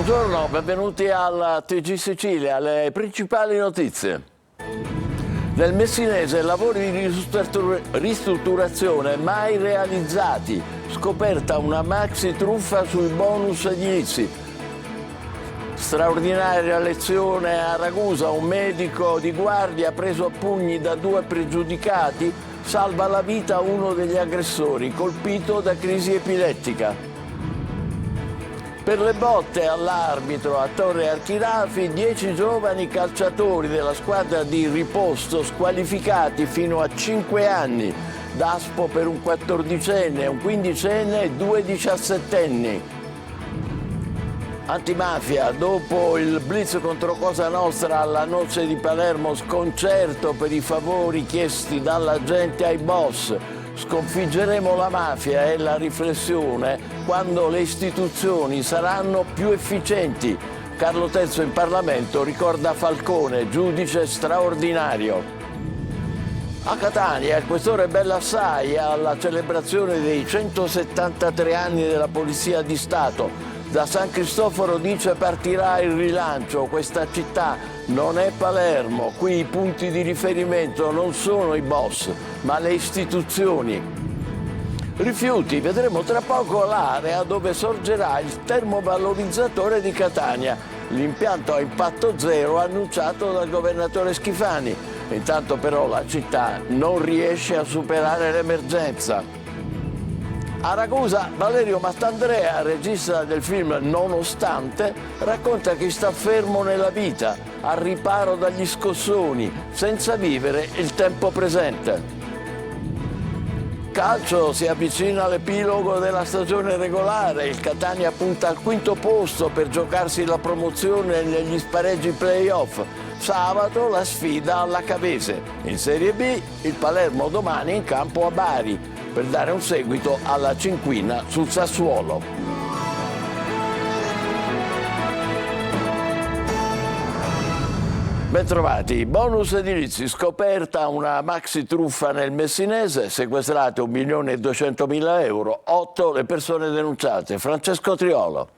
Buongiorno, benvenuti al TG Sicilia, le principali notizie. Nel Messinese lavori di ristrutturazione mai realizzati, scoperta una maxi truffa sui bonus edilizi. Straordinaria lezione a Ragusa, un medico di guardia preso a pugni da 2 pregiudicati, salva la vita a uno degli aggressori, colpito da crisi epilettica. Per le botte all'arbitro a Torre Archirafi, 10 giovani calciatori della squadra di Riposto squalificati fino a 5 anni. Daspo per un 14enne, un 15enne e 2 17enni. Antimafia, dopo il blitz contro Cosa Nostra alla Noce di Palermo, sconcerto per i favori chiesti dalla gente ai boss. Sconfiggeremo la mafia è la riflessione quando le istituzioni saranno più efficienti. Carlo III in Parlamento ricorda Falcone, giudice straordinario. A Catania il questore Bellassai alla celebrazione dei 173 anni della Polizia di Stato. Da San Cristoforo dice partirà il rilancio, questa città non è Palermo, qui i punti di riferimento non sono i boss, ma le istituzioni. Rifiuti, vedremo tra poco l'area dove sorgerà il termovalorizzatore di Catania, l'impianto a impatto zero annunciato dal governatore Schifani. Intanto però la città non riesce a superare l'emergenza. A Ragusa, Valerio Mattandrea, regista del film Nonostante, racconta chi sta fermo nella vita, al riparo dagli scossoni, senza vivere il tempo presente. Calcio, si avvicina all'epilogo della stagione regolare, il Catania punta al 5° posto per giocarsi la promozione negli spareggi play-off. Sabato la sfida alla Cavese. In Serie B il Palermo domani in campo a Bari per dare un seguito alla cinquina sul Sassuolo. Bentrovati, bonus edilizi, scoperta una maxi truffa nel Messinese, sequestrate 1.200.000 euro, 8 le persone denunciate. Francesco Triolo.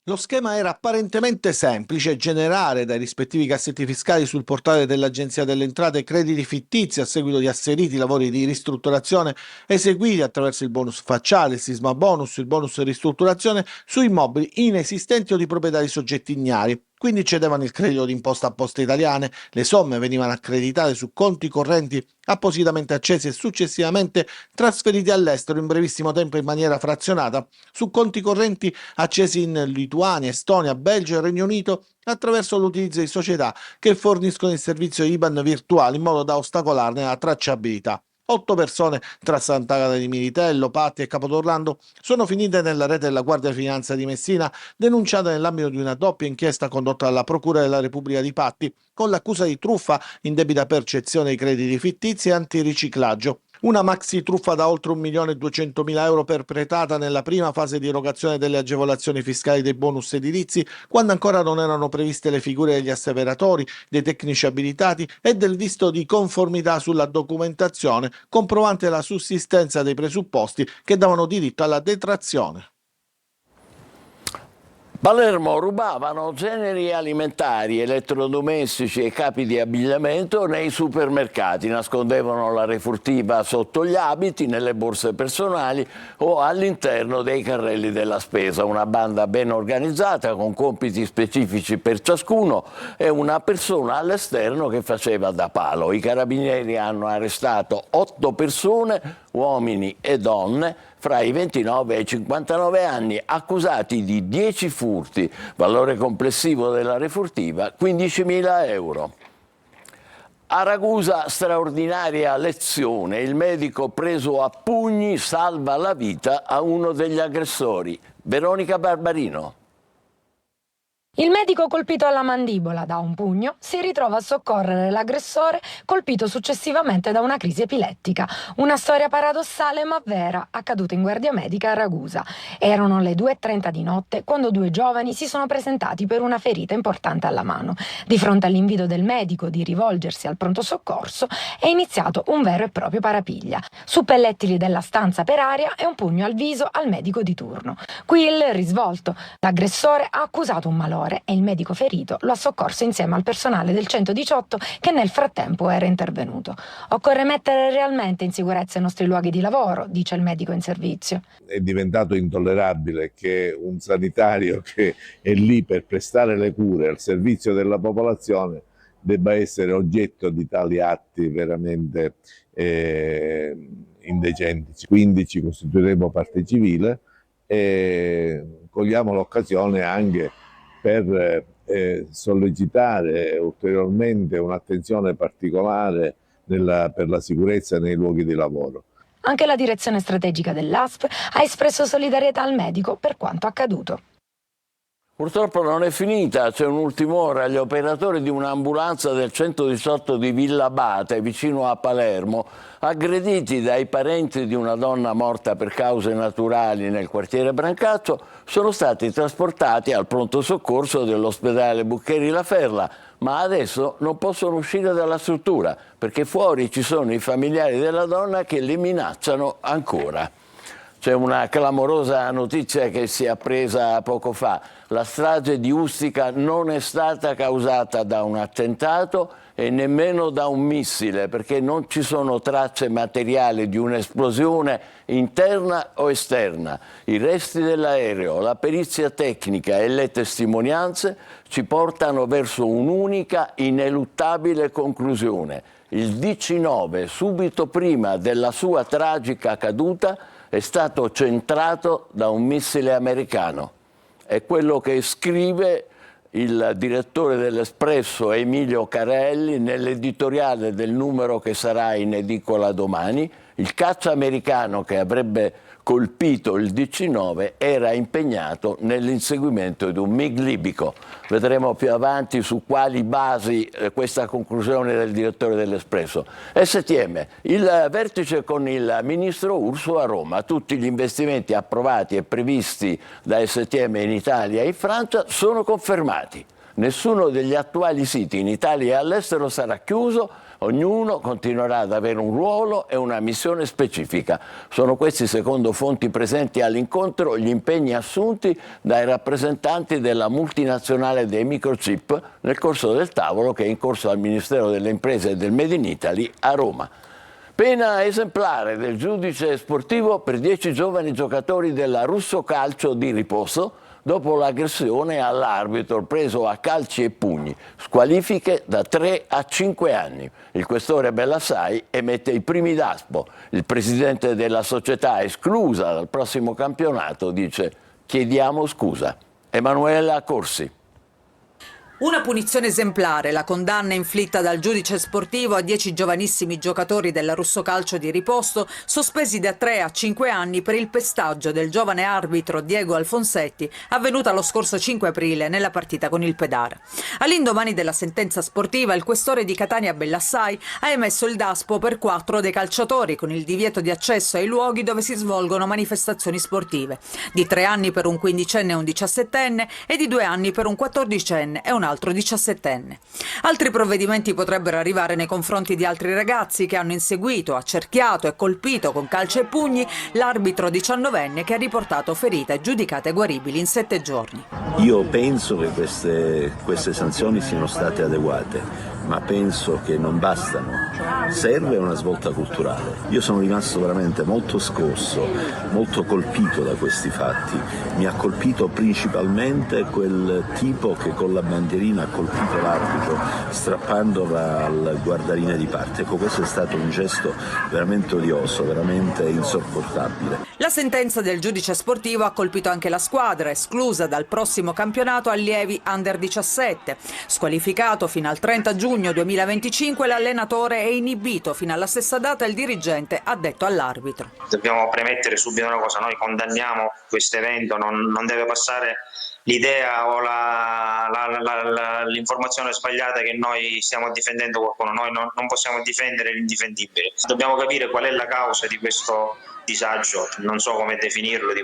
Lo schema era apparentemente semplice: generare dai rispettivi cassetti fiscali sul portale dell'Agenzia delle Entrate crediti fittizi a seguito di asseriti lavori di ristrutturazione eseguiti attraverso il bonus facciale, il sisma bonus, il bonus ristrutturazione su immobili inesistenti o di proprietà di soggetti ignari. Quindi cedevano il credito d'imposta a Poste Italiane, le somme venivano accreditate su conti correnti appositamente accesi e successivamente trasferiti all'estero in brevissimo tempo in maniera frazionata su conti correnti accesi in Lituania, Estonia, Belgio e Regno Unito attraverso l'utilizzo di società che forniscono il servizio IBAN virtuale in modo da ostacolarne la tracciabilità. 8 persone tra Sant'Agata di Militello, Patti e Capodorlando sono finite nella rete della Guardia di Finanza di Messina, denunciate nell'ambito di una doppia inchiesta condotta dalla Procura della Repubblica di Patti con l'accusa di truffa, indebita percezione di crediti fittizi e antiriciclaggio. Una maxi truffa da oltre 1.200.000 euro perpetrata nella prima fase di erogazione delle agevolazioni fiscali dei bonus edilizi, quando ancora non erano previste le figure degli asseveratori, dei tecnici abilitati e del visto di conformità sulla documentazione comprovante la sussistenza dei presupposti che davano diritto alla detrazione. Palermo, rubavano generi alimentari, elettrodomestici e capi di abbigliamento nei supermercati, nascondevano la refurtiva sotto gli abiti, nelle borse personali o all'interno dei carrelli della spesa. Una banda ben organizzata con compiti specifici per ciascuno e una persona all'esterno che faceva da palo. I carabinieri hanno arrestato 8 persone, uomini e donne, fra i 29 e i 59 anni, accusati di 10 furti, valore complessivo della refurtiva 15.000 euro. A Ragusa, straordinaria lezione, il medico preso a pugni salva la vita a uno degli aggressori. Veronica Barbarino. Il medico colpito alla mandibola da un pugno si ritrova a soccorrere l'aggressore colpito successivamente da una crisi epilettica. Una storia paradossale ma vera, accaduta in guardia medica a Ragusa. Erano le 2:30 di notte quando due giovani si sono presentati per una ferita importante alla mano. Di fronte all'invito del medico di rivolgersi al pronto soccorso è iniziato un vero e proprio parapiglia. Suppellettili della stanza per aria e un pugno al viso al medico di turno. Qui il risvolto. L'aggressore ha accusato un malore e il medico ferito lo ha soccorso insieme al personale del 118 che nel frattempo era intervenuto. Occorre mettere realmente in sicurezza i nostri luoghi di lavoro, dice il medico in servizio. È diventato intollerabile che un sanitario che è lì per prestare le cure al servizio della popolazione debba essere oggetto di tali atti veramente indecenti. Quindi ci costituiremo parte civile e cogliamo l'occasione anche per sollecitare ulteriormente un'attenzione particolare per la sicurezza nei luoghi di lavoro. Anche la direzione strategica dell'ASP ha espresso solidarietà al medico per quanto accaduto. Purtroppo non è finita, c'è un'ultima ora. Gli operatori di un'ambulanza del 118 di Villabate, vicino a Palermo, aggrediti dai parenti di una donna morta per cause naturali nel quartiere Brancaccio, sono stati trasportati al pronto soccorso dell'ospedale Buccheri La Ferla, ma adesso non possono uscire dalla struttura perché fuori ci sono i familiari della donna che li minacciano ancora. C'è una clamorosa notizia che si è appresa poco fa. La strage di Ustica non è stata causata da un attentato e nemmeno da un missile, perché non ci sono tracce materiali di un'esplosione interna o esterna. I resti dell'aereo, la perizia tecnica e le testimonianze ci portano verso un'unica ineluttabile conclusione. Il DC-9, subito prima della sua tragica caduta, è stato centrato da un missile americano. È quello che scrive il direttore dell'Espresso Emilio Carelli nell'editoriale del numero che sarà in edicola domani. Il caccia americano che avrebbe colpito il DC-9 era impegnato nell'inseguimento di un MiG libico. Vedremo più avanti su quali basi questa conclusione del direttore dell'Espresso. STM, il vertice con il ministro Urso a Roma. Tutti gli investimenti approvati e previsti da STM in Italia e in Francia sono confermati. Nessuno degli attuali siti in Italia e all'estero sarà chiuso. Ognuno continuerà ad avere un ruolo e una missione specifica. Sono questi, secondo fonti presenti all'incontro, gli impegni assunti dai rappresentanti della multinazionale dei microchip nel corso del tavolo che è in corso al Ministero delle Imprese e del Made in Italy a Roma. Pena esemplare del giudice sportivo per 10 giovani giocatori della Russo Calcio di Riposo dopo l'aggressione all'arbitro preso a calci e pugni, squalifiche da 3 a 5 anni. Il questore Bellassai emette i primi d'aspo. Il presidente della società esclusa dal prossimo campionato dice: chiediamo scusa. Emanuela Corsi. Una punizione esemplare, la condanna inflitta dal giudice sportivo a 10 giovanissimi giocatori della Russo Calcio di Riposto, sospesi da 3 a 5 anni per il pestaggio del giovane arbitro Diego Alfonsetti, avvenuta lo scorso 5 aprile nella partita con il Pedara. All'indomani della sentenza sportiva, il questore di Catania Bellassai ha emesso il daspo per 4 dei calciatori, con il divieto di accesso ai luoghi dove si svolgono manifestazioni sportive, di 3 anni per un 15enne e un 17enne e di 2 anni per un 14enne e un altro 17enne. Altri provvedimenti potrebbero arrivare nei confronti di altri ragazzi che hanno inseguito, accerchiato e colpito con calci e pugni l'arbitro 19enne che ha riportato ferite giudicate guaribili in 7 giorni. Io penso che queste sanzioni siano state adeguate, ma penso che non bastano. Serve una svolta culturale. Io sono rimasto veramente molto scosso, molto colpito da questi fatti. Mi ha colpito principalmente quel tipo che con la bandierina ha colpito l'arbitro, strappandola al guardaline di parte. Ecco, questo è stato un gesto veramente odioso, veramente insopportabile. La sentenza del giudice sportivo ha colpito anche la squadra, esclusa dal prossimo campionato allievi Under 17. Squalificato fino al 30 giugno 2025, l'allenatore è inibito fino alla stessa data il dirigente addetto all'arbitro. Dobbiamo premettere subito una cosa: noi condanniamo questo evento, non deve passare l'idea o l'informazione sbagliata che noi stiamo difendendo qualcuno. Noi non possiamo difendere l'indifendibile. Dobbiamo capire qual è la causa di questo disagio, non so come definirlo, di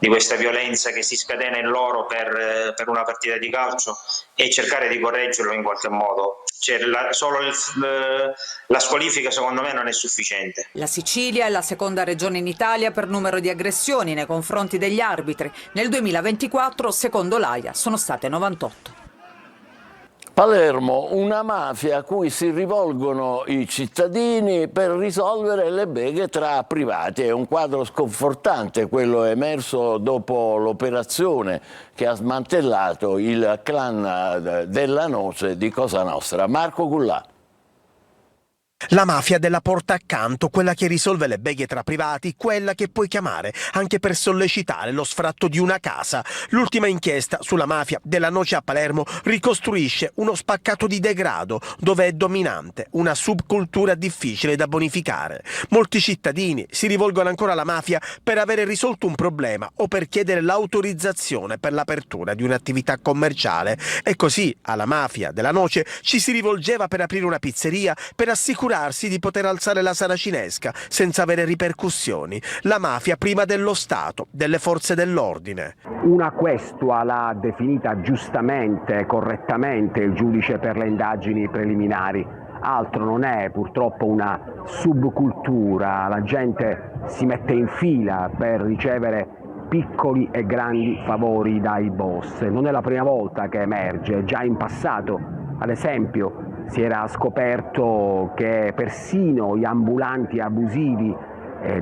questa violenza che si scatena in loro per una partita di calcio e cercare di correggerlo in qualche modo. Solo la squalifica secondo me non è sufficiente. La Sicilia è la seconda regione in Italia per numero di aggressioni nei confronti degli arbitri. Nel 2024, secondo l'AIA, sono state 98. Palermo, una mafia a cui si rivolgono i cittadini per risolvere le beghe tra privati. È un quadro sconfortante quello emerso dopo l'operazione che ha smantellato il clan della Noce di Cosa Nostra. Marco Gullà. La mafia della porta accanto, quella che risolve le beghe tra privati, quella che puoi chiamare anche per sollecitare lo sfratto di una casa. L'ultima inchiesta sulla mafia della Noce a Palermo ricostruisce uno spaccato di degrado dove è dominante una subcultura difficile da bonificare. Molti cittadini si rivolgono ancora alla mafia per avere risolto un problema o per chiedere l'autorizzazione per l'apertura di un'attività commerciale. E così alla mafia della Noce ci si rivolgeva per aprire una pizzeria, per assicurare di poter alzare la saracinesca senza avere ripercussioni. La mafia prima dello Stato, delle forze dell'ordine. Una questua l'ha definita giustamente, correttamente il giudice per le indagini preliminari. Altro non è, purtroppo, una subcultura. La gente si mette in fila per ricevere piccoli e grandi favori dai boss. Non è la prima volta che emerge, già in passato, ad esempio, si era scoperto che persino gli ambulanti abusivi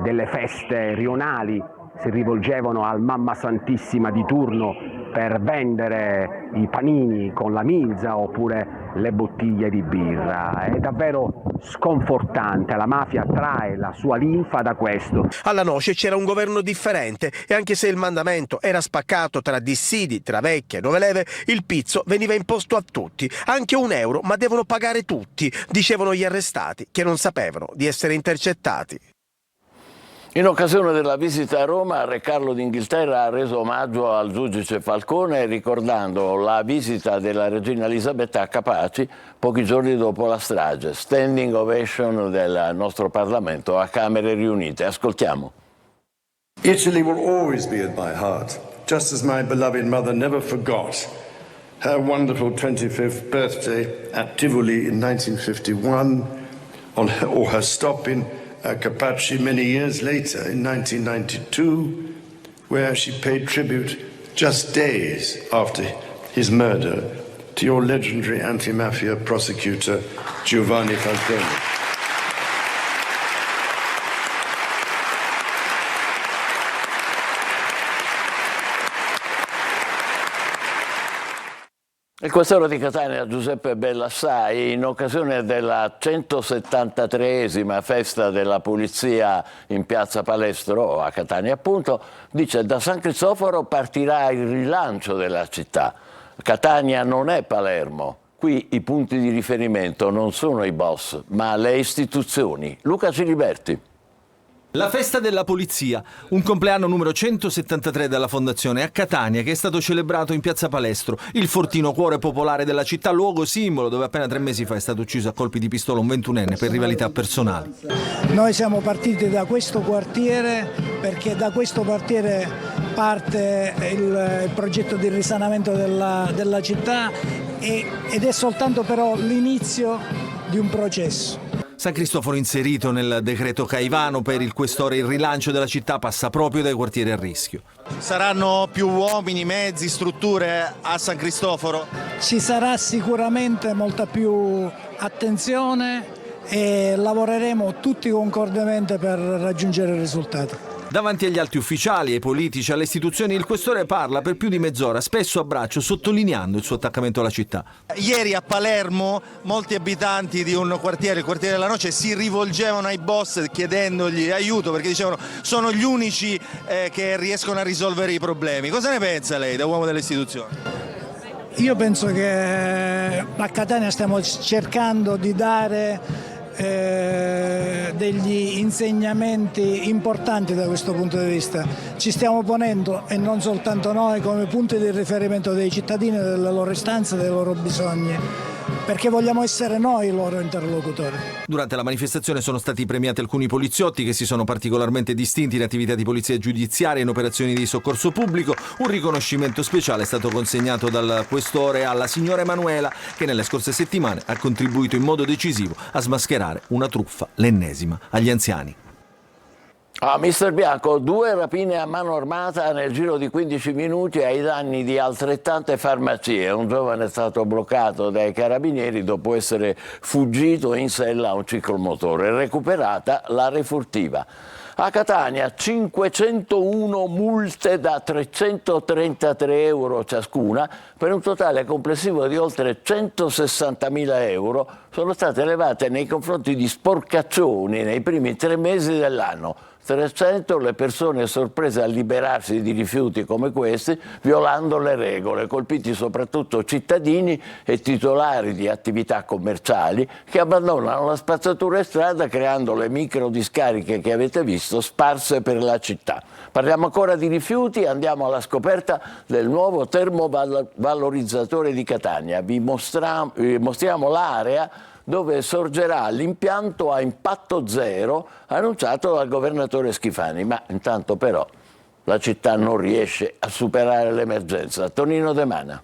delle feste rionali si rivolgevano al Mamma Santissima di turno per vendere i panini con la milza oppure le bottiglie di birra. È davvero sconfortante, la mafia trae la sua linfa da questo. Alla Noce c'era un governo differente e anche se il mandamento era spaccato tra dissidi, tra vecchie e nuove leve, il pizzo veniva imposto a tutti, anche €1, ma devono pagare tutti, dicevano gli arrestati che non sapevano di essere intercettati. In occasione della visita a Roma, Re Carlo d'Inghilterra ha reso omaggio al giudice Falcone ricordando la visita della regina Elisabetta a Capaci pochi giorni dopo la strage. Standing ovation del nostro Parlamento a Camere riunite. Ascoltiamo. Italy will always be at my heart, just as my beloved mother never forgot her wonderful 25th birthday at Tivoli in 1951 or her stop in Capaci many years later in 1992, where she paid tribute just days after his murder to your legendary anti-mafia prosecutor Giovanni Falcone. Il questore di Catania Giuseppe Bellassai, in occasione della 173esima festa della pulizia in piazza Palestro, a Catania appunto, dice: da San Cristoforo partirà il rilancio della città. Catania non è Palermo. Qui i punti di riferimento non sono i boss, ma le istituzioni. Luca Ciliberti. La festa della polizia, un compleanno numero 173 della Fondazione a Catania che è stato celebrato in piazza Palestro, il fortino cuore popolare della città, luogo simbolo dove appena 3 mesi fa è stato ucciso a colpi di pistola un 21enne per rivalità personali. Noi siamo partiti da questo quartiere perché da questo quartiere parte il progetto di risanamento della città ed è soltanto però l'inizio di un processo. San Cristoforo inserito nel decreto Caivano per il questore, il rilancio della città passa proprio dai quartieri a rischio. Saranno più uomini, mezzi, strutture a San Cristoforo? Ci sarà sicuramente molta più attenzione e lavoreremo tutti concordemente per raggiungere il risultato. Davanti agli alti ufficiali, ai politici, alle istituzioni, il questore parla per più di mezz'ora, spesso a braccio, sottolineando il suo attaccamento alla città. Ieri a Palermo molti abitanti di un quartiere, il quartiere della Noce, si rivolgevano ai boss chiedendogli aiuto perché dicevano sono gli unici che riescono a risolvere i problemi. Cosa ne pensa lei da uomo delle istituzioni? Io penso che a Catania stiamo cercando di dare degli insegnamenti importanti da questo punto di vista. Ci stiamo ponendo, e non soltanto noi, come punti di riferimento dei cittadini, delle loro istanze, dei loro bisogni, perché vogliamo essere noi i loro interlocutori. Durante la manifestazione sono stati premiati alcuni poliziotti che si sono particolarmente distinti in attività di polizia giudiziaria e in operazioni di soccorso pubblico. Un riconoscimento speciale è stato consegnato dal questore alla signora Emanuela, che nelle scorse settimane ha contribuito in modo decisivo a smascherare una truffa, l'ennesima, agli anziani. Mister Bianco, 2 rapine a mano armata nel giro di 15 minuti ai danni di altrettante farmacie. Un giovane è stato bloccato dai carabinieri dopo essere fuggito in sella a un ciclomotore. Recuperata la refurtiva. A Catania 501 multe da 333 euro ciascuna, per un totale complessivo di oltre 160.000 euro, sono state elevate nei confronti di sporcaccioni nei primi 3 mesi dell'anno. 300 le persone sorprese a liberarsi di rifiuti come questi, violando le regole, colpiti soprattutto cittadini e titolari di attività commerciali che abbandonano la spazzatura in strada, creando le micro discariche che avete visto sparse per la città. Parliamo ancora di rifiuti, andiamo alla scoperta del nuovo termovalorizzatore di Catania. Vi mostriamo l'area dove sorgerà l'impianto a impatto zero annunciato dal governatore Schifani, ma intanto però la città non riesce a superare l'emergenza. Tonino De Mana.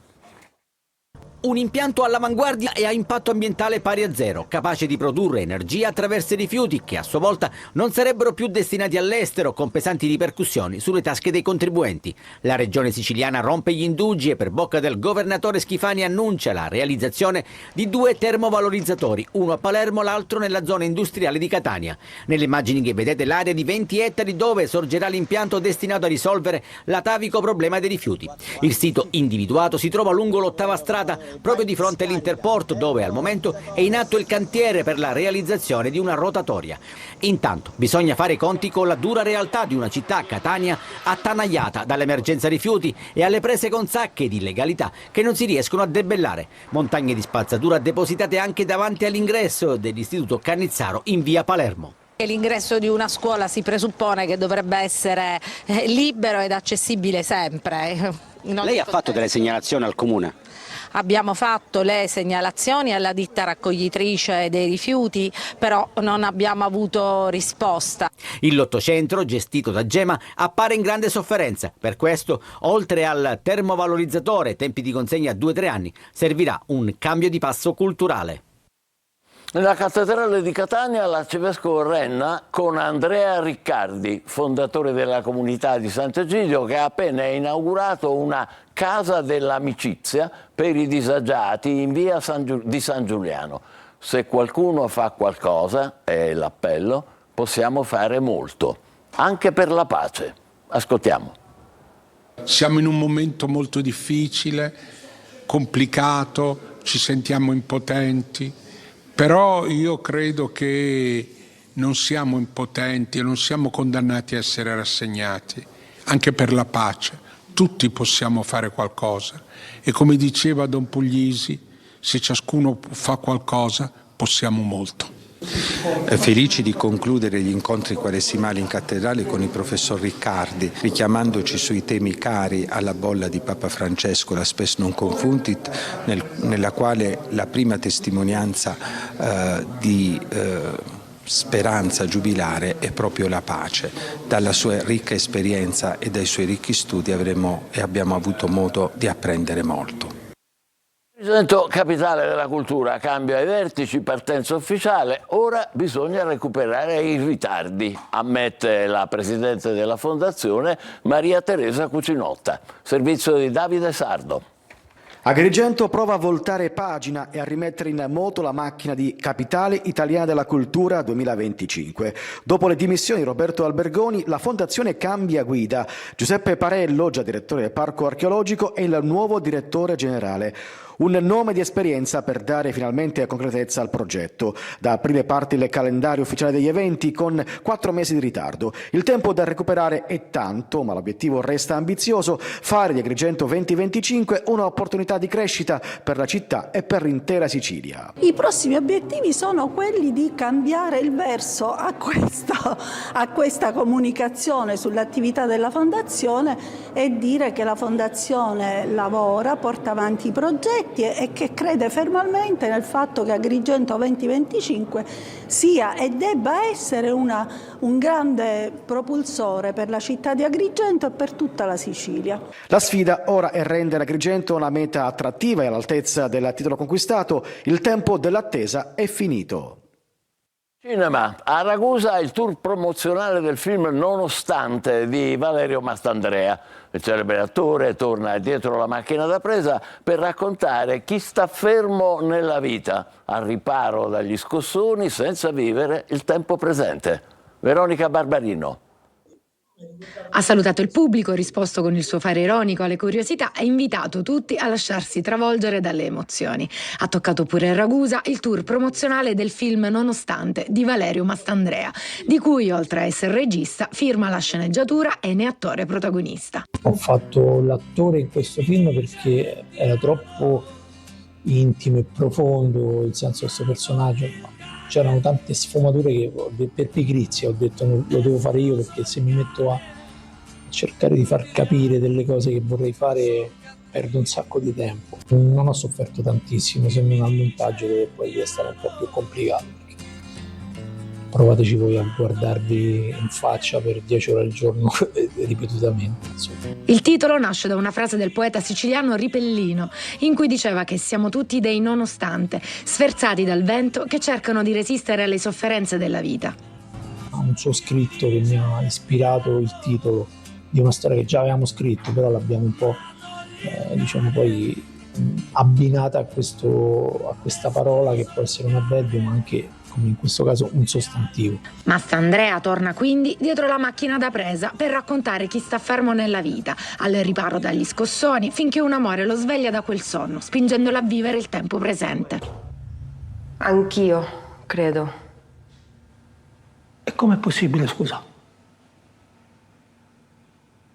Un impianto all'avanguardia e a impatto ambientale pari a zero, capace di produrre energia attraverso i rifiuti che a sua volta non sarebbero più destinati all'estero, con pesanti ripercussioni sulle tasche dei contribuenti. La regione siciliana rompe gli indugi e per bocca del governatore Schifani annuncia la realizzazione di 2 termovalorizzatori, uno a Palermo, l'altro nella zona industriale di Catania. Nelle immagini che vedete l'area di 20 ettari dove sorgerà l'impianto destinato a risolvere l'atavico problema dei rifiuti. Il sito individuato si trova lungo l'8ª strada, proprio di fronte all'Interporto, dove al momento è in atto il cantiere per la realizzazione di una rotatoria. Intanto bisogna fare i conti con la dura realtà di una città, Catania, attanagliata dall'emergenza rifiuti e alle prese con sacche di illegalità che non si riescono a debellare. Montagne di spazzatura depositate anche davanti all'ingresso dell'istituto Cannizzaro in via Palermo. L'ingresso di una scuola si presuppone che dovrebbe essere libero ed accessibile sempre. Lei ha fatto delle segnalazioni al comune? Abbiamo fatto le segnalazioni alla ditta raccoglitrice dei rifiuti, però non abbiamo avuto risposta. Il lottocentro, gestito da Gema, appare in grande sofferenza. Per questo, oltre al termovalorizzatore, tempi di consegna a 2-3 anni, servirà un cambio di passo culturale. Nella cattedrale di Catania l'arcivescovo Renna con Andrea Riccardi, fondatore della comunità di Sant'Egidio, che ha appena inaugurato una casa dell'amicizia per i disagiati in via di San Giuliano. Se qualcuno fa qualcosa, è l'appello, possiamo fare molto, anche per la pace. Ascoltiamo. Siamo in un momento molto difficile, complicato, ci sentiamo impotenti. Però io credo che non siamo impotenti e non siamo condannati a essere rassegnati, anche per la pace. Tutti possiamo fare qualcosa e come diceva Don Puglisi, se ciascuno fa qualcosa possiamo molto. Felici di concludere gli incontri quaresimali in cattedrale con il professor Riccardi, richiamandoci sui temi cari alla bolla di Papa Francesco, la Spes non confuntit, nella quale la prima testimonianza di speranza giubilare è proprio la pace. Dalla sua ricca esperienza e dai suoi ricchi studi abbiamo avuto modo di apprendere molto. Centro capitale della cultura, cambio ai vertici, partenza ufficiale, ora bisogna recuperare i ritardi, ammette la presidente della fondazione Maria Teresa Cucinotta. Servizio di Davide Sardo. Agrigento prova a voltare pagina e a rimettere in moto la macchina di Capitale Italiana della Cultura 2025. Dopo le dimissioni di Roberto Albergoni, la fondazione cambia guida. Giuseppe Parello, già direttore del Parco Archeologico, è il nuovo direttore generale. Un nome di esperienza per dare finalmente concretezza al progetto. Da aprile parte il calendario ufficiale degli eventi con 4 mesi di ritardo. Il tempo da recuperare è tanto, ma l'obiettivo resta ambizioso: fare di Agrigento 2025 un'opportunità di crescita per la città e per l'intera Sicilia. I prossimi obiettivi sono quelli di cambiare il verso a questa comunicazione sull'attività della Fondazione e dire che la Fondazione lavora, porta avanti i progetti e che crede fermamente nel fatto che Agrigento 2025 sia e debba essere un grande propulsore per la città di Agrigento e per tutta la Sicilia. La sfida ora è rendere Agrigento una meta attrattiva e all'altezza del titolo conquistato. Il tempo dell'attesa è finito. Cinema. A Ragusa il tour promozionale del film Nonostante di Valerio Mastandrea. Il celebre attore torna dietro la macchina da presa per raccontare chi sta fermo nella vita, al riparo dagli scossoni, senza vivere il tempo presente. Veronica Barbarino. Ha salutato il pubblico, risposto con il suo fare ironico alle curiosità e invitato tutti a lasciarsi travolgere dalle emozioni. Ha toccato pure a Ragusa il tour promozionale del film Nonostante di Valerio Mastandrea, di cui oltre a essere regista firma la sceneggiatura e ne è attore protagonista. Ho fatto l'attore in questo film perché era troppo intimo e profondo il senso di questo personaggio. C'erano tante sfumature che per pigrizia ho detto lo devo fare io, perché se mi metto a cercare di far capire delle cose che vorrei fare perdo un sacco di tempo. Non ho sofferto tantissimo, se non al montaggio dove poi deve stare un po' più complicato. Provateci voi a guardarvi in faccia per 10 ore al giorno ripetutamente. Insomma. Il titolo nasce da una frase del poeta siciliano Ripellino, in cui diceva che siamo tutti dei nonostante, sferzati dal vento che cercano di resistere alle sofferenze della vita. Un suo scritto che mi ha ispirato il titolo di una storia che già avevamo scritto, però l'abbiamo un po' poi abbinata a questa parola che può essere un avverbio, ma anche, come in questo caso, un sostantivo. Mastandrea torna quindi dietro la macchina da presa per raccontare chi sta fermo nella vita, al riparo dagli scossoni, finché un amore lo sveglia da quel sonno, spingendolo a vivere il tempo presente. Anch'io, credo. E com'è possibile, scusa?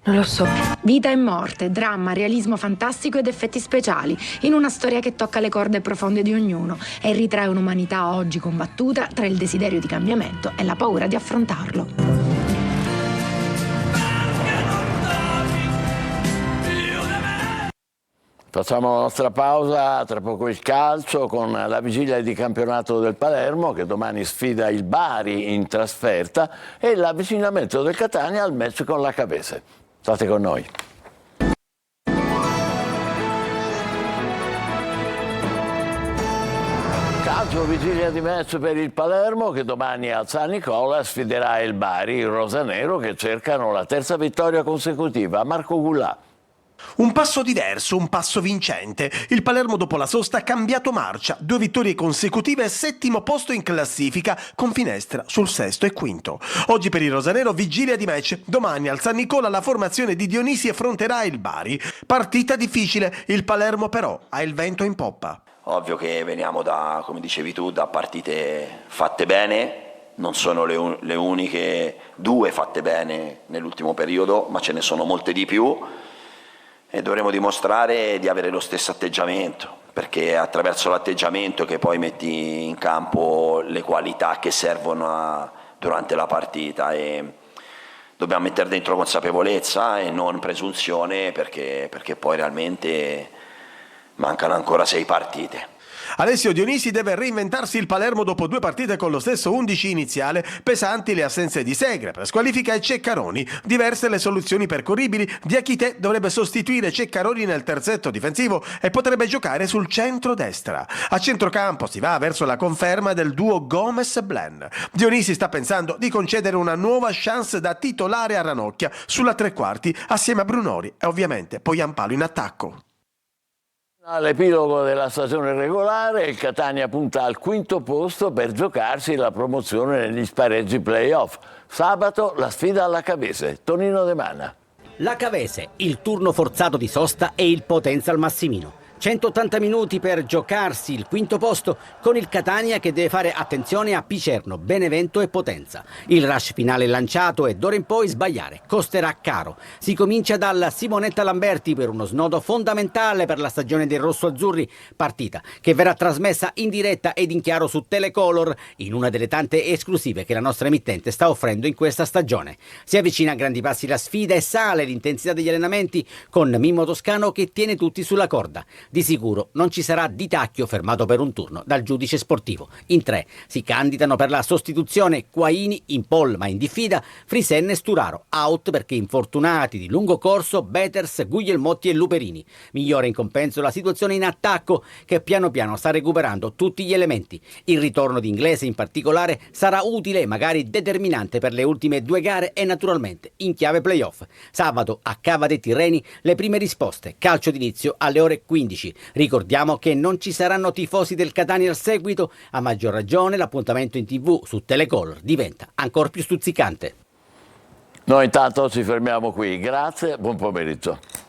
Non lo so. Vita e morte, dramma, realismo fantastico ed effetti speciali, in una storia che tocca le corde profonde di ognuno e ritrae un'umanità oggi combattuta tra il desiderio di cambiamento e la paura di affrontarlo. Facciamo la nostra pausa, tra poco il calcio con la vigilia di campionato del Palermo che domani sfida il Bari in trasferta e l'avvicinamento del Catania al match con la Cavese. State con noi. Calcio, vigilia di match per il Palermo che domani a San Nicola sfiderà il Bari, il rosanero che cercano la terza vittoria consecutiva. Marco Gullà. Un passo diverso, un passo vincente. Il Palermo dopo la sosta ha cambiato marcia, 2 vittorie consecutive e 7° posto in classifica, con finestra sul 6° e 5°. Oggi per il rosanero vigilia di match, domani al San Nicola la formazione di Dionisi affronterà il Bari. Partita difficile, il Palermo però ha il vento in poppa. Ovvio che veniamo da, come dicevi tu, da partite fatte bene. Non sono le uniche 2 fatte bene nell'ultimo periodo, ma ce ne sono molte di più. E dovremo dimostrare di avere lo stesso atteggiamento, perché è attraverso l'atteggiamento che poi metti in campo le qualità che servono durante la partita e dobbiamo mettere dentro consapevolezza e non presunzione perché poi realmente mancano ancora 6 partite. Alessio Dionisi deve reinventarsi il Palermo dopo 2 partite con lo stesso 11 iniziale, pesanti le assenze di Segre per squalifica e Ceccaroni, diverse le soluzioni percorribili. Diachité dovrebbe sostituire Ceccaroni nel terzetto difensivo e potrebbe giocare sul centro-destra. A centrocampo si va verso la conferma del duo Gomez-Blen. Dionisi sta pensando di concedere una nuova chance da titolare a Ranocchia sulla tre quarti assieme a Brunori e ovviamente Poyampalo in attacco. All'epilogo della stagione regolare il Catania punta al 5° posto per giocarsi la promozione negli spareggi play-off. Sabato la sfida alla Cavese. Tonino De Mana. La Cavese, il turno forzato di sosta e il Potenza al Massimino. 180 minuti per giocarsi il quinto posto con il Catania che deve fare attenzione a Picerno, Benevento e Potenza. Il rush finale lanciato e d'ora in poi sbagliare costerà caro. Si comincia dalla Simonetta Lamberti per uno snodo fondamentale per la stagione dei rosso-azzurri, partita che verrà trasmessa in diretta ed in chiaro su Telecolor in una delle tante esclusive che la nostra emittente sta offrendo in questa stagione. Si avvicina a grandi passi la sfida e sale l'intensità degli allenamenti con Mimmo Toscano che tiene tutti sulla corda. Di sicuro non ci sarà Di Tacchio fermato per un turno dal giudice sportivo. In 3 si candidano per la sostituzione Quaini in pole ma in diffida, Frisen e Sturaro, out perché infortunati di lungo corso Beters, Guglielmotti e Luperini. Migliore in compenso la situazione in attacco che piano piano sta recuperando tutti gli elementi. Il ritorno di Inglese in particolare sarà utile e magari determinante per le ultime 2 gare e naturalmente in chiave playoff. Sabato a Cava dei Tirreni le prime risposte, calcio d'inizio alle ore 15. Ricordiamo che non ci saranno tifosi del Catania al seguito, a maggior ragione l'appuntamento in TV su Telecolor diventa ancora più stuzzicante. Noi intanto ci fermiamo qui, grazie, buon pomeriggio.